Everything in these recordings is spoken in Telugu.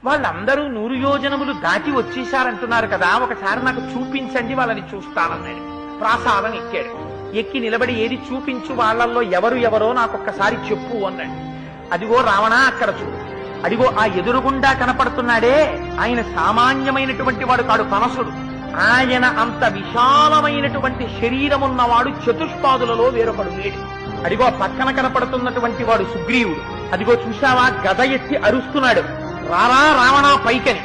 వాళ్ళందరూ 100 యోజనములు దాటి వచ్చేశారంటున్నారు కదా, ఒకసారి నాకు చూపించండి, వాళ్ళని చూస్తానన్నాడు. ప్రాసాదం ఎక్కాడు. ఎక్కి నిలబడి ఏది చూపించు, వాళ్ళల్లో ఎవరో నాకొక్కసారి చెప్పు అన్నాడు. అదిగో రావణ అక్కడ చూడు, అదిగో ఆ ఎదురుగుండా కనపడుతున్నాడే, ఆయన సామాన్యమైనటువంటి వాడు కాడు, పనసుడు. ఆయన అంత విశాలమైనటువంటి శరీరమున్నవాడు చతుష్పాదులలో వేరొకడు లేడు. అదిగో పక్కన కనపడుతున్నటువంటి వాడు సుగ్రీవుడు. అదిగో చూశావా, గద ఎత్తి అరుస్తున్నాడు, రారా రావణ పైకని.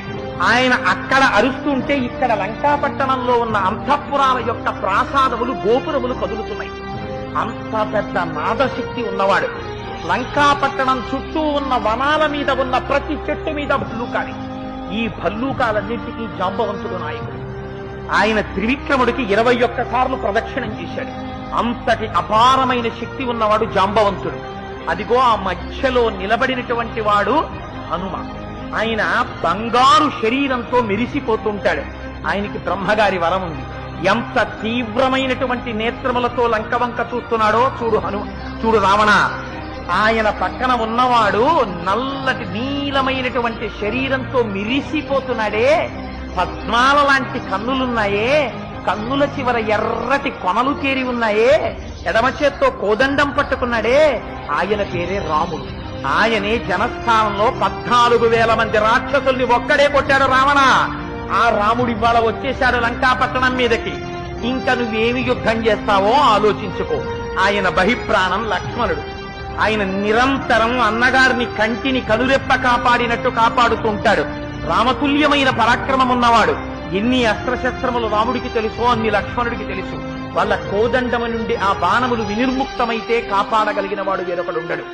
ఆయన అక్కడ అరుస్తుంటే ఇక్కడ లంకాపట్టణంలో ఉన్న అంతఃపురాల యొక్క ప్రాసాదములు గోపురములు కదులుతున్నాయి. అంత పెద్ద నాదశక్తి ఉన్నవాడు. లంకాపట్టణం చుట్టూ ఉన్న వనాల మీద ఉన్న ప్రతి చెట్టు మీద భల్లూకాలి. ఈ భల్లూకాలన్నింటికీ జాంబవంతుడు నాయకుడు. ఆయన త్రివిక్రముడికి 21 సార్లు ప్రదక్షిణం చేశాడు. అంతటి అపారమైన శక్తి ఉన్నవాడు జాంబవంతుడు. అదిగో ఆ మధ్యలో నిలబడినటువంటి వాడు హనుమ. ఆయన బంగారు శరీరంతో మెరిసిపోతుంటాడు. ఆయనకి బ్రహ్మగారి వరం ఉంది. ఎంత తీవ్రమైనటువంటి నేత్రములతో లంకవంక చూస్తున్నాడో చూడు రావణ. ఆయన పక్కన ఉన్నవాడు నల్లటి నీలమైనటువంటి శరీరంతో మిరిసిపోతున్నాడే, పద్మాల లాంటి కన్నులున్నాయే, కన్నుల చివర ఎర్రటి కొనలు తేరి ఉన్నాయే, ఎడమ చేత్తో కోదండం పట్టుకున్నాడే, ఆయన పేరే రాముడు. ఆయనే జనస్థానంలో 14,000 మంది రాక్షసుల్ని ఒక్కడే కొట్టాడు రావణ. ఆ రాముడి ఇవాళ వచ్చేశాడు లంకాపట్టణం మీదకి. ఇంకా నువ్వేమి యుద్ధం చేస్తావో ఆలోచించుకో. ఆయన బహిప్రాణం లక్ష్మణుడు. ఆయన నిరంతరం అన్నగారిని కంటిని కనురెప్ప కాపాడినట్టు కాపాడుతుంటాడు. రామతుల్యమైన పరాక్రమం ఉన్నవాడు. ఎన్ని అస్త్రశస్త్రములు రాముడికి తెలుసో అన్ని లక్ష్మణుడికి తెలుసు. వాళ్ళ కోదండము నుండి ఆ బాణములు వినిర్ముక్తమైతే కాపాడగలిగిన వాడు వేరొకడుండడు.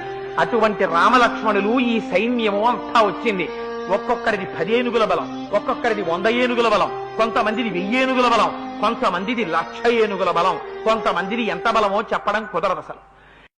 అటువంటి రామలక్ష్మణులు, ఈ సైన్యము అంతా వచ్చింది. ఒక్కొక్కరిది 10 ఏనుగుల బలం, ఒక్కొక్కరిది 100 ఏనుగుల బలం, కొంతమందిది 1000 ఏనుగుల బలం, కొంతమందిది 1,00,000 ఏనుగుల బలం, కొంతమందిది ఎంత బలమో చెప్పడం కుదరదు అసలు.